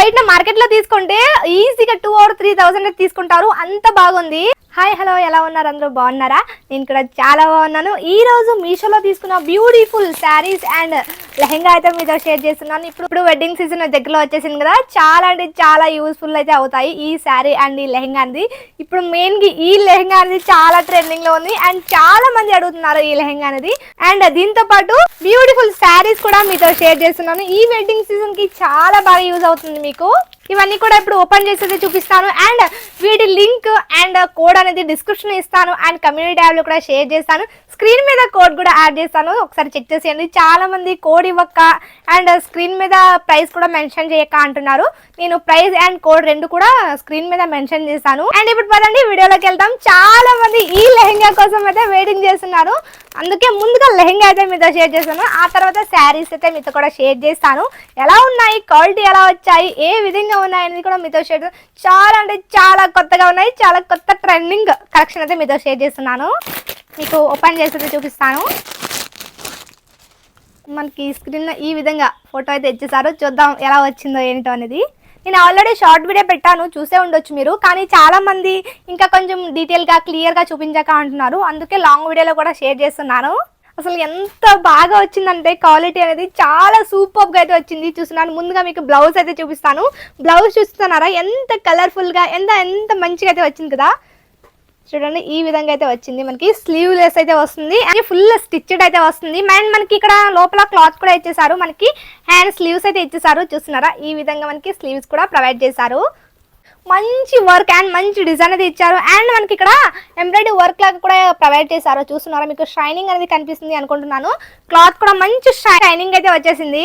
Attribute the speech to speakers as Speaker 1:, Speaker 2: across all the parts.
Speaker 1: బయట మార్కెట్ లో తీసుకుంటే ఈజీగా 2 or 3,000 తీసుకుంటారు, అంత బాగుంది. హాయ్ హలో, ఎలా ఉన్నారు? అందరూ బాగున్నారా? నేను కూడా చాలా బాగున్నాను. ఈ రోజు మీషోలో తీసుకున్న బ్యూటిఫుల్ శారీస్ అండ్ లెహంగా అయితే మీతో షేర్ చేస్తున్నాను. ఇప్పుడు వెడ్డింగ్ సీజన్ దగ్గరలో వచ్చేసింది కదా, చాలా అంటే చాలా యూస్ఫుల్ అయితే అవుతాయి ఈ శారీ అండ్ ఈ లెహంగా అనేది. ఇప్పుడు మెయిన్ గా ఈ లెహంగా అనేది చాలా ట్రెండింగ్ లో ఉంది అండ్ చాలా మంది అడుగుతున్నారు ఈ లెహంగా అనేది. అండ్ దీంతో పాటు బ్యూటిఫుల్ శారీస్ కూడా మీతో షేర్ చేస్తున్నాను. ఈ వెడ్డింగ్ సీజన్ కి చాలా బాగా యూజ్ అవుతుంది మీకు. ఇవన్నీ కూడా ఇప్పుడు ఓపెన్ చేసేది చూపిస్తాను అండ్ వీటి లింక్ అండ్ కోడ్ అనేది డిస్క్రిప్షన్ ఇస్తాను అండ్ కమ్యూనిటీ ట్యాబ్ లో కూడా షేర్ చేస్తాను. స్క్రీన్ మీద కోడ్ కూడా యాడ్ చేస్తాను, ఒకసారి చెక్ చేసేయండి. చాలా మంది కోడ్ ఇవ్వక అండ్ స్క్రీన్ మీద ప్రైస్ కూడా మెన్షన్ చేయక అంటున్నారు. నేను ప్రైస్ అండ్ కోడ్ రెండు కూడా స్క్రీన్ మీద మెన్షన్ చేస్తాను. అండ్ ఇప్పుడు పదండి వీడియోలోకి వెళ్తాం. చాలా మంది ఈ లెహంగా కోసం అయితే వెయిటింగ్ చేస్తున్నారు, అందుకే ముందుగా లెహంగా అయితే మీతో షేర్ చేస్తాను. ఆ తర్వాత శారీస్ అయితే మీతో కూడా షేర్ చేస్తాను. ఎలా ఉన్నాయి, క్వాలిటీ ఎలా వచ్చాయి, ఏ విధంగా ఉన్నాయని కూడా మీతో షేర్ చేస్తాను. చాలా అంటే చాలా కొత్తగా ఉన్నాయి, చాలా కొత్త ట్రెండింగ్ కలెక్షన్ అయితే మీతో షేర్ చేస్తున్నాను. మీకు ఓపెన్ చేసి చూపిస్తాను. మనకి స్క్రీన్ ఈ విధంగా ఫోటో అయితే ఇచ్చేసారు. చూద్దాం ఎలా వచ్చిందో ఏంటో అనేది. నేను ఆల్రెడీ షార్ట్ వీడియో పెట్టాను, చూసే ఉండొచ్చు మీరు. కానీ చాలా మంది ఇంకా కొంచెం డీటెయిల్గా క్లియర్గా చూపించాక అంటున్నారు, అందుకే లాంగ్ వీడియోలో కూడా షేర్ చేస్తున్నాను. అసలు ఎంత బాగా వచ్చిందంటే క్వాలిటీ అనేది చాలా సూపర్గా అయితే వచ్చింది. చూస్తున్నాను. ముందుగా మీకు బ్లౌజ్ అయితే చూపిస్తాను. బ్లౌజ్ చూస్తున్నారా ఎంత కలర్ఫుల్గా ఎంత మంచిగా అయితే వచ్చింది కదా. చూడండి, ఈ విధంగా అయితే వచ్చింది. మనకి స్లీవ్ లెస్ అయితే వస్తుంది అండ్ ఫుల్ స్టిచ్డ్ అయితే వస్తుంది. అండ్ మనకి ఇక్కడ లోపల క్లాత్ కూడా ఇచ్చేసారు. మనకి హ్యాండ్ స్లీవ్స్ అయితే ఇచ్చేసారు. చూస్తున్నారా, ఈ విధంగా మనకి స్లీవ్స్ కూడా ప్రొవైడ్ చేశారు. మంచి వర్క్ అండ్ మంచి డిజైన్ అయితే ఇచ్చారు. అండ్ మనకి ఇక్కడ ఎంబ్రాయిడరీ వర్క్ లాగా కూడా ప్రొవైడ్ చేశారు. చూస్తున్నారా, మీకు షైనింగ్ అనేది కనిపిస్తుంది అనుకుంటున్నాను. క్లాత్ కూడా మంచి షైనింగ్ అయితే వచ్చేసింది.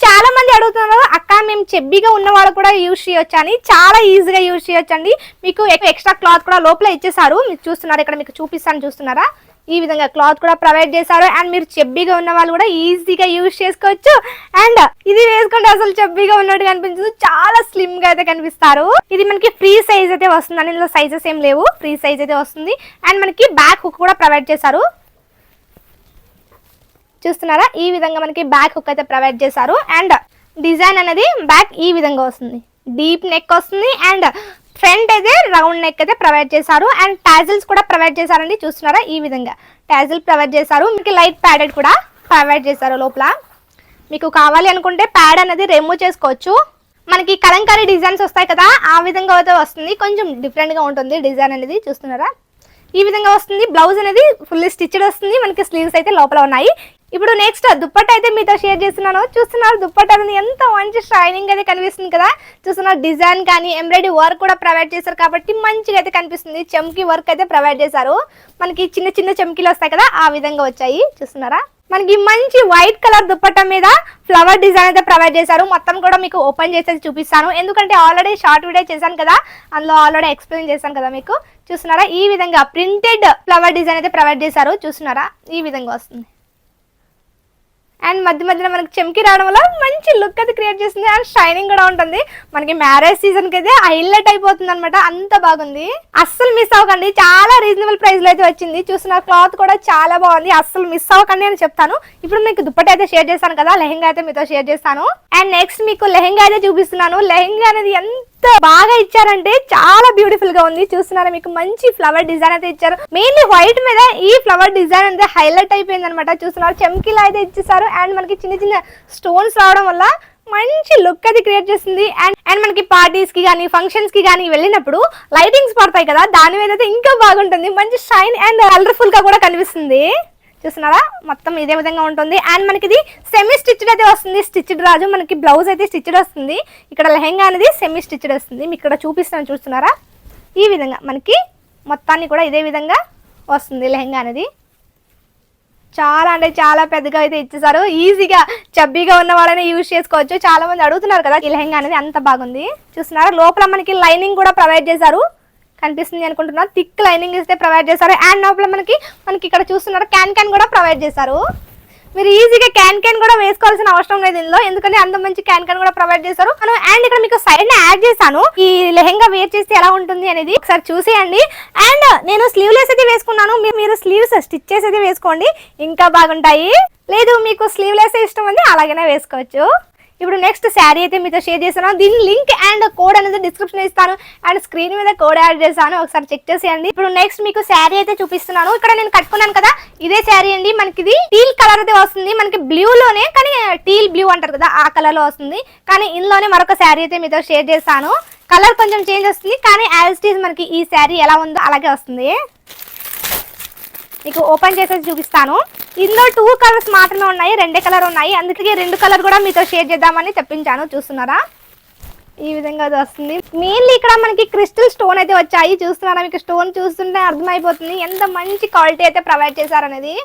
Speaker 1: చాలా మంది అడుగుతున్నారు, అక్క మేము చెబ్బీగా ఉన్న వాళ్ళు కూడా యూజ్ చేయొచ్చు అని. చాలా ఈజీగా యూజ్ చేయొచ్చండి. మీకు ఎక్స్ట్రా క్లాత్ కూడా లోపల ఇచ్చేసారు. మీరు చూస్తున్నారు, ఇక్కడ మీకు చూపిస్తాను. చూస్తున్నారా, ఈ విధంగా క్లాత్ కూడా ప్రొవైడ్ చేశారు. అండ్ మీరు చెబ్బీగా ఉన్న వాళ్ళు కూడా ఈజీగా యూజ్ చేసుకోవచ్చు. అండ్ ఇది వేసుకుంటే అసలు చెబ్బీగా ఉన్నట్టు కనిపించదు, చాలా స్లిమ్ గా అయితే కనిపిస్తారు. ఇది మనకి ఫ్రీ సైజ్ అయితే వస్తుంది అండి, ఇందులో సైజెస్ ఏం లేవు, ఫ్రీ సైజ్ అయితే వస్తుంది. అండ్ మనకి బ్యాక్ హుక్ కూడా ప్రొవైడ్ చేశారు. చూస్తున్నారా, ఈ విధంగా మనకి బ్యాక్ హుక్ అయితే ప్రొవైడ్ చేశారు. అండ్ డిజైన్ అనేది బ్యాక్ ఈ విధంగా వస్తుంది, డీప్ నెక్ వస్తుంది. అండ్ ఫ్రంట్ అయితే రౌండ్ నెక్ అయితే ప్రొవైడ్ చేశారు. అండ్ టాజిల్స్ కూడా ప్రొవైడ్ చేశారండి. చూస్తున్నారా, ఈ విధంగా టాజిల్ ప్రొవైడ్ చేశారు. మీకు లైట్ ప్యాడెడ్ కూడా ప్రొవైడ్ చేశారు. లోపల మీకు కావాలి అనుకుంటే ప్యాడ్ అనేది రిమూవ్ చేసుకోవచ్చు. మనకి కలంకారీ డిజైన్స్ వస్తాయి కదా, ఆ విధంగా అయితే వస్తుంది. కొంచెం డిఫరెంట్గా ఉంటుంది డిజైన్ అనేది. చూస్తున్నారా, ఈ విధంగా వస్తుంది. బ్లౌజ్ అనేది ఫుల్లీ స్టిచ్డ్ వస్తుంది. మనకి స్లీవ్స్ అయితే లోపల ఉన్నాయి. ఇప్పుడు నెక్స్ట్ దుప్పట్ట అయితే మీతో షేర్ చేస్తున్నాను. చూస్తున్నారు, దుప్పట్ట అనేది ఎంత మంచి షైనింగ్ అయితే కనిపిస్తుంది కదా. చూస్తున్నారు, డిజైన్ కానీ ఎంబ్రాయిడరీ వర్క్ కూడా ప్రొవైడ్ చేశారు కాబట్టి మంచిగా అయితే కనిపిస్తుంది. చమ్కీ వర్క్ అయితే ప్రొవైడ్ చేశారు. మనకి చిన్న చిన్న చమ్కీలు వస్తాయి కదా, ఆ విధంగా వచ్చాయి. చూస్తున్నారా, మనకి మంచి వైట్ కలర్ దుప్పట్ట మీద ఫ్లవర్ డిజైన్ అయితే ప్రొవైడ్ చేశారు. మొత్తం కూడా మీకు ఓపెన్ చేసేది చూపిస్తాను, ఎందుకంటే ఆల్రెడీ షార్ట్ వీడియో చేశాను కదా, అందులో ఆల్రెడీ ఎక్స్ప్లెయిన్ చేశాను కదా మీకు. చూస్తున్నారా, ఈ విధంగా ప్రింటెడ్ ఫ్లవర్ డిజైన్ అయితే ప్రొవైడ్ చేశారు. చూస్తున్నారా, ఈ విధంగా వస్తుంది. అండ్ మధ్య మధ్యలో మనకి చెమ్కి రావడం వల్ల మంచి లుక్ అయితే క్రియేట్ చేస్తుంది. అండ్ షైనింగ్ కూడా ఉంటుంది. మనకి మ్యారేజ్ సీజన్ కి అయితే హైలైట్ అయిపోతుంది అనమాట, అంత బాగుంది. అస్సలు మిస్ అవ్వకండి, చాలా రీజనబుల్ ప్రైస్ లో అయితే వచ్చింది. చూసిన క్లాత్ కూడా చాలా బాగుంది, అస్సలు మిస్ అవ్వకండి అని చెప్తాను. ఇప్పుడు మీకు దుప్పటి అయితే షేర్ చేస్తాను కదా, లెహంగా అయితే మీతో షేర్ చేస్తాను. అండ్ నెక్స్ట్ మీకు లెహంగా అయితే చూపిస్తున్నాను. లెహంగా అనేది ఎంత బాగా ఇచ్చారంటే చాలా బ్యూటిఫుల్ గా ఉంది. చూస్తున్నారా, మీకు మంచి ఫ్లవర్ డిజైన్ అయితే ఇచ్చారు. మెయిన్లీ వైట్ మీద ఈ ఫ్లవర్ డిజైన్ అయితే హైలైట్ అయిపోయింది అనమాట. చూస్తున్నారు, చమ్కీలా అయితే ఇచ్చేసారు. అండ్ మనకి చిన్న చిన్న స్టోన్స్ రావడం వల్ల మంచి లుక్ అది క్రియేట్ చేస్తుంది. అండ్ మనకి పార్టీస్ కి కానీ ఫంక్షన్స్ కి కానీ వెళ్ళినప్పుడు లైటింగ్స్ పడతాయి కదా, దాని మీద అయితే ఇంకా బాగుంటుంది. మంచి షైన్ అండ్ కలర్ఫుల్ గా కూడా కనిపిస్తుంది. చూస్తున్నారా, మొత్తం ఇదే విధంగా ఉంటుంది. అండ్ మనకి ఇది సెమీ స్టిచ్డ్ అయితే వస్తుంది. స్టిచ్డ్ రాజు, మనకి బ్లౌజ్ అయితే స్టిచ్డ్ వస్తుంది. ఇక్కడ లెహంగా అనేది సెమీ స్టిచ్డ్ వస్తుంది. మీకు ఇక్కడ చూపిస్తాను. చూస్తున్నారా, ఈ విధంగా మనకి మొత్తాన్ని కూడా ఇదే విధంగా వస్తుంది లెహంగా అనేది. చాలా అంటే చాలా పెద్దగా అయితే ఇచ్చేసారు. ఈజీగా చబ్బీగా ఉన్న వాళ్ళని యూజ్ చేసుకోవచ్చు. చాలా మంది అడుగుతున్నారు కదా ఈ లెహంగా అనేది, అంత బాగుంది. చూస్తున్నారా, లోపల మనకి లైనింగ్ కూడా ప్రొవైడ్ చేశారు. కనిపిస్తుంది అనుకుంటున్నారు, థిక్ లైనింగ్ ఇస్తే ప్రొవైడ్ చేశారు. అండ్ లోపల మనకి ఇక్కడ చూస్తున్నారు, క్యాన్ కూడా ప్రొవైడ్ చేశారు. మీరు ఈజీగా క్యాన్ కూడా వేసుకోవాల్సిన అవసరం లేదు ఇందులో, ఎందుకంటే అంత మంచి క్యాన్ కూడా ప్రొవైడ్ చేశారు. అండ్ ఇక్కడ మీకు సైడ్ యాడ్ చేశాను ఈ లెహంగా వేర్ చేస్తే ఎలా ఉంటుంది అనేది, ఒకసారి చూసేయండి. అండ్ నేను స్లీవ్లెస్ అయితే వేసుకున్నాను, మీరు స్లీవ్స్ స్టిచ్ చేసి అయితే వేసుకోండి, ఇంకా బాగుంటాయి. లేదు మీకు స్లీవ్లెస్ ఇష్టం ఉంది అలాగనే వేసుకోవచ్చు. ఇప్పుడు నెక్స్ట్ శారీ అయితే మీతో షేర్ చేస్తాను. దీని లింక్ అండ్ కోడ్ అనేది డిస్క్రిప్షన్ ఇస్తాను అండ్ స్క్రీన్ మీద కోడ్ యాడ్ చేస్తాను, ఒకసారి చెక్ చేసేయండి. ఇప్పుడు నెక్స్ట్ మీకు శారీ అయితే చూపిస్తున్నాను. ఇక్కడ నేను కట్టుకున్నాను కదా, ఇదే శారీ అండి. మనకి ఇది టీల్ కలర్ అయితే వస్తుంది, మనకి బ్లూ లోనే, కానీ టీల్ బ్లూ అంటారు కదా ఆ కలర్ లో వస్తుంది. కానీ ఇందులోనే మరొక శారీ అయితే మీతో షేర్ చేస్తాను. కలర్ కొంచెం చేంజ్ వస్తుంది, కానీ యాజ్ ఇట్ ఈజ్ మనకి ఈ శారీ ఎలా ఉందో అలాగే వస్తుంది. మీకు ఓపెన్ చేసేసి చూపిస్తాను. ఇందులో 2 కలర్స్ మాత్రమే ఉన్నాయి, 2 కలర్ ఉన్నాయి, అందుకే 2 కలర్ కూడా మీతో షేర్ చేద్దామని తెప్పించాను. చూస్తున్నారా, ఈ విధంగా అది వస్తుంది. మెయిన్లీ ఇక్కడ మనకి క్రిస్టల్ స్టోన్ అయితే వచ్చాయి. చూస్తున్నారా, మీకు స్టోన్ చూస్తుంటే అర్థమైపోతుంది ఎంత మంచి క్వాలిటీ అయితే ప్రొవైడ్ చేశారనేది.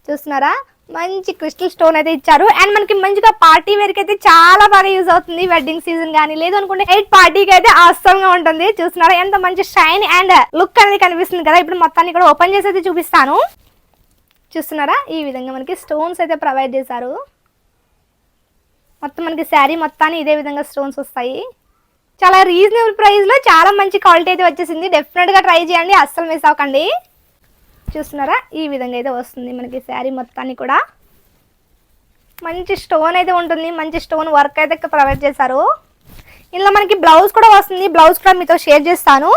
Speaker 1: చూస్తున్నారా, మంచి క్రిస్టల్ స్టోన్ అయితే ఇచ్చారు. అండ్ మనకి మంచిగా పార్టీ వేర్కి అయితే చాలా బాగా యూజ్ అవుతుంది. వెడ్డింగ్ సీజన్ కానీ లేదు అనుకుంటే ఎయిట్ పార్టీకి అయితే ఆసంగా ఉంటుంది. చూస్తున్నారా, ఎంత మంచి షైన్ అండ్ లుక్ అనేది కనిపిస్తుంది కదా. ఇప్పుడు మొత్తాన్ని కూడా ఓపెన్ చేసి అయితే చూపిస్తాను. చూస్తున్నారా, ఈ విధంగా మనకి స్టోన్స్ అయితే ప్రొవైడ్ చేశారు. మొత్తం మనకి శారీ మొత్తాన్ని ఇదే విధంగా స్టోన్స్ వస్తాయి. చాలా రీజనబుల్ ప్రైస్లో చాలా మంచి క్వాలిటీ అయితే వచ్చేసింది. డెఫినెట్గా ట్రై చేయండి, అస్సలు మిస్ అవ్వకండి. చూస్తున్నారా, ఈ విధంగా అయితే వస్తుంది మనకి శారీ మొత్తాన్ని కూడా. మంచి స్టోన్ అయితే ఉంటుంది, మంచి స్టోన్ వర్క్ అయితే ప్రొవైడ్ చేశారు. ఇందులో మనకి బ్లౌజ్ కూడా వస్తుంది, బ్లౌజ్ కూడా మీతో షేర్ చేస్తాను.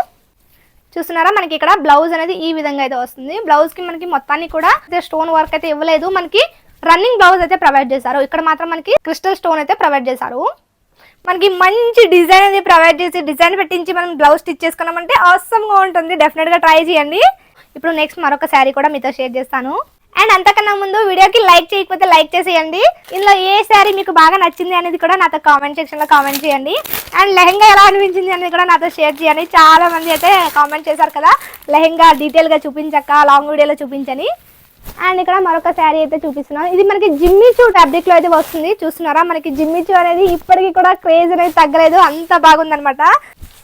Speaker 1: చూస్తున్నారా, మనకి ఇక్కడ బ్లౌజ్ అనేది ఈ విధంగా అయితే వస్తుంది. బ్లౌజ్ కి మనకి మొత్తాన్ని కూడా స్టోన్ వర్క్ అయితే ఇవ్వలేదు, మనకి రన్నింగ్ బ్లౌజ్ అయితే ప్రొవైడ్ చేశారు. ఇక్కడ మాత్రం మనకి క్రిస్టల్ స్టోన్ అయితే ప్రొవైడ్ చేశారు. మనకి మంచి డిజైన్ అనేది ప్రొవైడ్ చేసి డిజైన్ పెట్టించి మనం బ్లౌజ్ స్టిచ్ చేసుకున్నామంటే ఆసమ్ గా ఉంటుంది. డెఫినెట్ గా ట్రై చేయండి. ఇప్పుడు నెక్స్ట్ మరొక శారీ కూడా మీతో షేర్ చేస్తాను. అండ్ అంతకన్నా ముందు వీడియోకి లైక్ చేయకపోతే లైక్ చేసేయండి. ఇందులో ఏ శారీ మీకు బాగా నచ్చింది అనేది కూడా నాతో కామెంట్ సెక్షన్లో కామెంట్ చేయండి. అండ్ లెహంగా ఎలా అనిపించింది అనేది కూడా నాతో షేర్ చేయండి. చాలా మంది అయితే కామెంట్ చేశారు కదా, లెహంగా డీటెయిల్గా చూపించక లాంగ్ వీడియోలో చూపించని. అండ్ ఇక్కడ మరొక శారీ అయితే చూపిస్తున్నాను. ఇది మనకి జిమ్మిచూ ఫ్యాబ్రిక్లో అయితే వస్తుంది. చూస్తున్నారా, మనకి జిమ్మిచూ అనేది ఇప్పటికీ కూడా క్రేజ్ అనేది తగ్గలేదు, అంత బాగుందనమాట.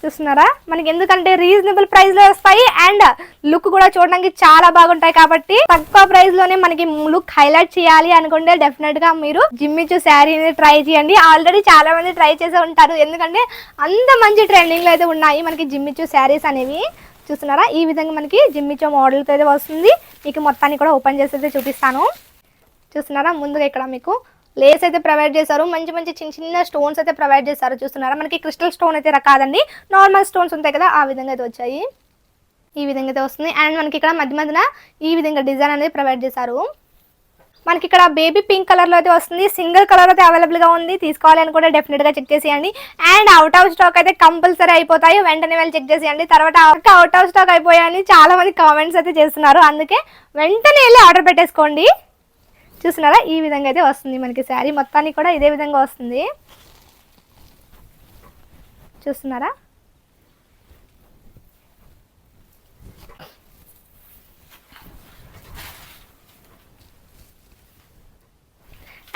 Speaker 1: చూస్తున్నారా, మనకి ఎందుకంటే రీజనబుల్ ప్రైస్ లో వస్తాయి అండ్ లుక్ కూడా చూడడానికి చాలా బాగుంటాయి. కాబట్టి తక్కువ ప్రైస్ లోనే మనకి లుక్ హైలైట్ చేయాలి అనుకుంటే డెఫినెట్ గా మీరు జిమ్మిచూ శారీని ట్రై చేయండి. ఆల్రెడీ చాలా మంది ట్రై చేసే ఉంటారు, ఎందుకంటే అంత మంచి ట్రెండింగ్ లో అయితే ఉన్నాయి మనకి జిమ్మిచూ శారీస్ అనేవి. చూస్తున్నారా, ఈ విధంగా మనకి జిమ్మిచూ మోడల్తో అయితే వస్తుంది. మీకు మొత్తాన్ని కూడా ఓపెన్ చేసి అయితే చూపిస్తాను. చూస్తున్నారా, ముందుగా ఇక్కడ మీకు లేస్ అయితే ప్రొవైడ్ చేశారు. మంచి మంచి చిన్న చిన్న స్టోన్స్ అయితే ప్రొవైడ్ చేశారు. చూస్తున్నారా, మనకి క్రిస్టల్ స్టోన్ అయితే కాదండి, నార్మల్ స్టోన్స్ ఉంటాయి కదా, ఆ విధంగా అయితే వచ్చాయి. ఈ విధంగా అయితే వస్తుంది. అండ్ మనకి ఇక్కడ మధ్య మధ్యన ఈ విధంగా డిజైన్ అనేది ప్రొవైడ్ చేశారు. మనకి ఇక్కడ బేబీ పింక్ కలర్లో అయితే వస్తుంది. సింగిల్ కలర్ అయితే అవైలబుల్గా ఉంది, తీసుకోవాలి అని కూడా డెఫినెట్గా చెక్ చేసేయండి. అండ్ అవుట్ ఆఫ్ స్టాక్ అయితే కంపల్సరీ అయిపోతాయి, వెంటనే వెళ్ళి చెక్ చేసేయండి. తర్వాత అవుట్ ఆఫ్ స్టాక్ అయిపోయాయని చాలా మంది కామెంట్స్ అయితే చేస్తున్నారు, అందుకే వెంటనే వెళ్ళి ఆర్డర్ పెట్టేసుకోండి. చూస్తున్నారా, ఈ విధంగా అయితే వస్తుంది మనకి శారీ మొత్తాన్ని కూడా ఇదే విధంగా వస్తుంది. చూస్తున్నారా,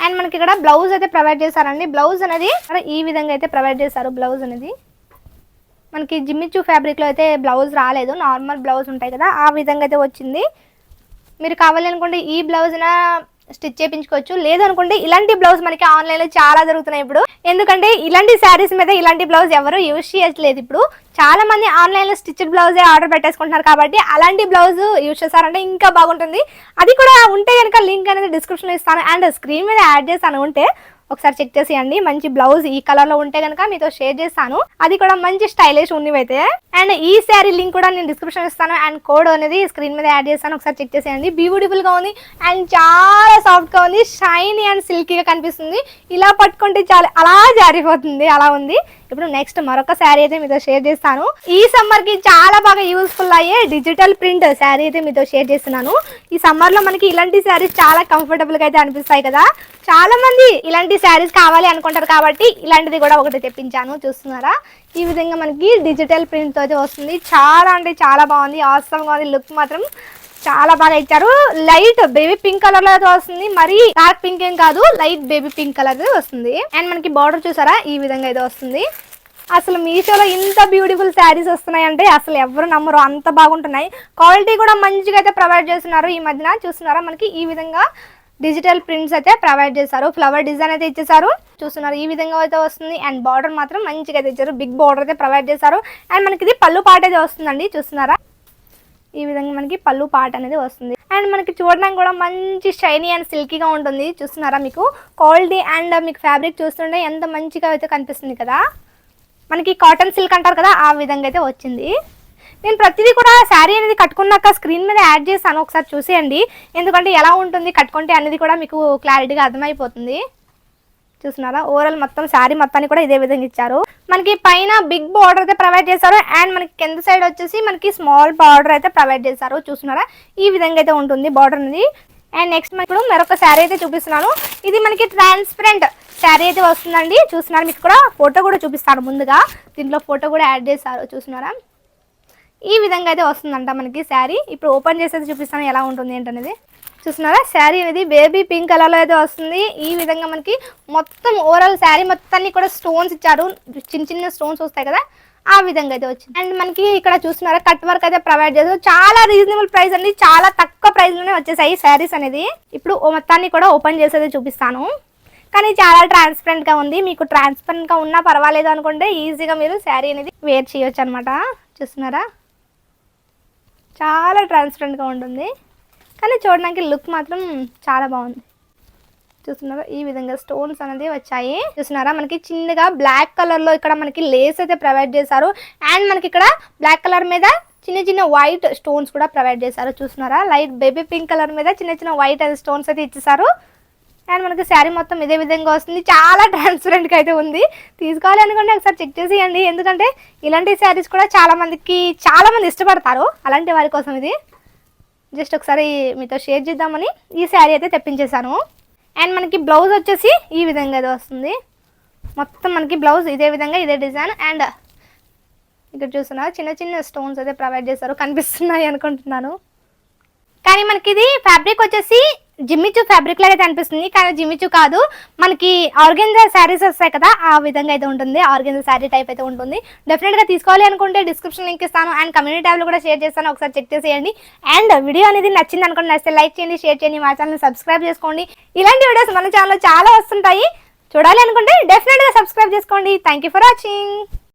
Speaker 1: అండ్ మనకి ఇక్కడ బ్లౌజ్ అయితే ప్రొవైడ్ చేశారండి. బ్లౌజ్ అనేది ఈ విధంగా అయితే ప్రొవైడ్ చేశారు. బ్లౌజ్ అనేది మనకి జిమ్మిచూ ఫ్యాబ్రిక్లో అయితే బ్లౌజ్ రాలేదు, నార్మల్ బ్లౌజ్ ఉంటాయి కదా ఆ విధంగా అయితే వచ్చింది. మీరు కావాలనుకుంటే ఈ బ్లౌజ్న స్టిచ్ చేయించుకోవచ్చు, లేదనుకుంటే ఇలాంటి బ్లౌజ్ మనకి ఆన్లైన్లో చాలా దొరుకుతున్నాయి ఇప్పుడు. ఎందుకంటే ఇలాంటి శారీస్ మీద ఇలాంటి బ్లౌజ్ ఎవరు యూజ్ చేయట్లేదు ఇప్పుడు. చాలా మంది ఆన్లైన్లో స్టిచ్డ్ బ్లౌజే ఆర్డర్ పెట్టేసుకుంటున్నారు, కాబట్టి అలాంటి బ్లౌజ్ యూజ్ చేస్తారంటే ఇంకా బాగుంటుంది. అది కూడా ఉంటే కనుక లింక్ అనేది డిస్క్రిప్షన్లో ఇస్తాను అండ్ స్క్రీన్ మీద యాడ్ చేస్తాను, ఉంటే ఒకసారి చెక్ చేసేయండి. మంచి బ్లౌజ్ ఈ కలర్ లో ఉంటే కనుక మీతో షేర్ చేస్తాను, అది కూడా మంచి స్టైలిష్ ఉన్నవైతే. అండ్ ఈ శారీ లింక్ కూడా నేను డిస్క్రిప్షన్ ఇస్తాను అండ్ కోడ్ అనేది స్క్రీన్ మీద యాడ్ చేస్తాను, ఒకసారి చెక్ చేసేయండి. బ్యూటిఫుల్ గా ఉంది అండ్ చాలా సాఫ్ట్ గా ఉంది, షైనీ అండ్ సిల్కీగా కనిపిస్తుంది. ఇలా పట్టుకుంటే చాలా అలా జారిపోతుంది, అలా ఉంది. ఇప్పుడు నెక్స్ట్ మరొక శారీ అయితే మీతో షేర్ చేస్తాను. ఈ సమ్మర్ కి చాలా బాగా యూస్ఫుల్ అయ్యే డిజిటల్ ప్రింట్ శారీ అయితే మీతో షేర్ చేస్తున్నాను. ఈ సమ్మర్ లో మనకి ఇలాంటి శారీస్ చాలా కంఫర్టబుల్ గా అయితే అనిపిస్తాయి కదా, చాలా మంది ఇలాంటి శారీస్ కావాలి అనుకుంటారు, కాబట్టి ఇలాంటిది కూడా ఒకటి తెప్పించాను. చూస్తున్నారా, ఈ విధంగా మనకి డిజిటల్ ప్రింట్ తో వస్తుంది. చాలా అంటే చాలా బాగుంది, ఆసమ్ గా ఉంది. లుక్ మాత్రం చాలా బాగా ఇచ్చారు. లైట్ బేబీ పింక్ కలర్ లో అయితే వస్తుంది, మరి డార్క్ పింక్ ఏం కాదు, లైట్ బేబీ పింక్ కలర్ వస్తుంది. అండ్ మనకి బార్డర్ చూసారా, ఈ విధంగా అయితే వస్తుంది. అసలు మీషోలో ఇంత బ్యూటిఫుల్ శారీస్ వస్తున్నాయంటే అసలు ఎవరు నమ్మరు, అంత బాగుంటున్నాయి. క్వాలిటీ కూడా మంచిగా అయితే ప్రొవైడ్ చేస్తున్నారు ఈ మధ్యన. చూస్తున్నారా, మనకి ఈ విధంగా డిజిటల్ ప్రింట్స్ అయితే ప్రొవైడ్ చేశారు, ఫ్లవర్ డిజైన్ అయితే ఇచ్చేసారు. చూస్తున్నారు, ఈ విధంగా అయితే వస్తుంది. అండ్ బార్డర్ మాత్రం మంచిగా అయితే ఇచ్చారు, బిగ్ బార్డర్ అయితే ప్రొవైడ్ చేశారు. అండ్ మనకి ఇది పళ్ళు పాట అయితే వస్తుందండి. చూస్తున్నారా, ఈ విధంగా మనకి పళ్ళు పార్ట్ అనేది వస్తుంది. అండ్ మనకి చూడడానికి కూడా మంచి షైనీ అండ్ సిల్కీగా ఉంటుంది. చూస్తున్నారా, మీకు క్వాలిటీ అండ్ మీకు ఫ్యాబ్రిక్ చూస్తుంటే ఎంత మంచిగా అయితే కనిపిస్తుంది కదా. మనకి కాటన్ సిల్క్ అంటారు కదా, ఆ విధంగా అయితే వచ్చింది. నేను ప్రతిదీ కూడా శారీ అనేది కట్టుకున్నాక స్క్రీన్ మీద యాడ్ చేస్తాను, ఒకసారి చూసేయండి. ఎందుకంటే ఎలా ఉంటుంది కట్టుకుంటే అనేది కూడా మీకు క్లారిటీగా అర్థమైపోతుంది. చూస్తున్నారా, ఓవరాల్ మొత్తం శారీ మొత్తాన్ని కూడా ఇదే విధంగా ఇచ్చారు. మనకి పైన బిగ్ బార్డర్ అయితే ప్రొవైడ్ చేశారు. అండ్ మనకి కింద సైడ్ వచ్చేసి మనకి స్మాల్ బార్డర్ అయితే ప్రొవైడ్ చేశారు. చూస్తున్నారా, ఈ విధంగా అయితే ఉంటుంది బార్డర్ అనేది. అండ్ నెక్స్ట్ మనకి ఇప్పుడు మరొక శారీ అయితే చూపిస్తున్నాను. ఇది మనకి ట్రాన్స్పరెంట్ శారీ అయితే వస్తుందండి. చూస్తున్నారు, మీకు కూడా ఫోటో కూడా చూపిస్తాను. ముందుగా దీంట్లో ఫోటో కూడా యాడ్ చేశారు. చూస్తున్నారా, ఈ విధంగా అయితే వస్తుందంట మనకి శారీ. ఇప్పుడు ఓపెన్ చేసేది చూపిస్తాను ఎలా ఉంటుంది ఏంటనేది. చూస్తున్నారా, శారీ అనేది బేబీ పింక్ కలర్లో అయితే వస్తుంది. ఈ విధంగా మనకి మొత్తం ఓవరాల్ శారీ మొత్తాన్ని కూడా స్టోన్స్ ఇచ్చారు. చిన్న చిన్న స్టోన్స్ వస్తాయి కదా, ఆ విధంగా అయితే వచ్చింది. అండ్ మనకి ఇక్కడ చూస్తున్నారా, కట్ వర్క్ అయితే ప్రొవైడ్ చేస్తారు. చాలా రీజనబుల్ ప్రైస్ అండి, చాలా తక్కువ ప్రైస్లోనే వచ్చేసాయి శారీస్ అనేది. ఇప్పుడు మొత్తాన్ని కూడా ఓపెన్ చేసేది చూపిస్తాను. కానీ చాలా ట్రాన్స్పరెంట్గా ఉంది. మీకు ట్రాన్స్పరెంట్గా ఉన్నా పర్వాలేదు అనుకుంటే ఈజీగా మీరు శారీ అనేది వేర్ చేయొచ్చు అనమాట. చూస్తున్నారా, చాలా ట్రాన్స్పరెంట్గా ఉంటుంది. కానీ చూడడానికి లుక్ మాత్రం చాలా బాగుంది. చూస్తున్నారా, ఈ విధంగా స్టోన్స్ అనేది వచ్చాయి. చూస్తున్నారా, మనకి చిన్నగా బ్లాక్ కలర్లో ఇక్కడ మనకి లేస్ అయితే ప్రొవైడ్ చేశారు. అండ్ మనకి ఇక్కడ బ్లాక్ కలర్ మీద చిన్న చిన్న వైట్ స్టోన్స్ కూడా ప్రొవైడ్ చేశారు. చూస్తున్నారా, లైట్ బేబీ పింక్ కలర్ మీద చిన్న చిన్న వైట్ స్టోన్స్ అయితే ఇచ్చేసారు. అండ్ మనకి శారీ మొత్తం ఇదే విధంగా వస్తుంది. చాలా ట్రాన్స్పరెంట్గా అయితే ఉంది. తీసుకోవాలి అనుకుంటే ఒకసారి చెక్ చేసేయండి. ఎందుకంటే ఇలాంటి శారీస్ కూడా చాలా మంది ఇష్టపడతారు. అలాంటి వారి కోసం ఇది జస్ట్ ఒకసారి మీతో షేర్ చేద్దామని ఈ శారీ అయితే తెప్పించేశాను. అండ్ మనకి బ్లౌజ్ వచ్చేసి ఈ విధంగా అయితే వస్తుంది. మొత్తం మనకి బ్లౌజ్ ఇదే విధంగా ఇదే డిజైన్. అండ్ ఇక్కడ చూస్తున్నారు, చిన్న చిన్న స్టోన్స్ అయితే ప్రొవైడ్ చేశారు. కనిపిస్తున్నాయి అనుకుంటున్నాను. కానీ మనకి ఇది ఫ్యాబ్రిక్ వచ్చేసి జిమ్మిచూ ఫ్యాబ్రిక్ లాగా అయితే అనిపిస్తుంది. కానీ జిమ్మిచూ కాదు, మనకి ఆర్గెన్జా శారీస్ వస్తాయి కదా, ఆ విధంగా అయితే ఉంటుంది. ఆర్గెన్జా శారీ టైప్ అయితే ఉంటుంది. డెఫినెట్గా తీసుకోవాలి అనుకుంటే డిస్క్రిప్షన్ లింక్ ఇస్తాను. అండ్ కమ్యూనిటీ ట్యాబ్లో కూడా షేర్ చేస్తాను, ఒకసారి చెక్ చేసేయండి. అండ్ వీడియో అనేది నచ్చింది అనుకోండి, నచ్చితే లైక్ చేయండి, షేర్ చేయండి, మా ఛానల్ సబ్స్క్రైబ్ చేసుకోండి. ఇలాంటి వీడియోస్ మన ఛానల్లో చాలా వస్తుంటాయి. చూడాలి అనుకుంటే డెఫినెట్గా సబ్స్క్రైబ్ చేసుకోండి. Thank you for watching.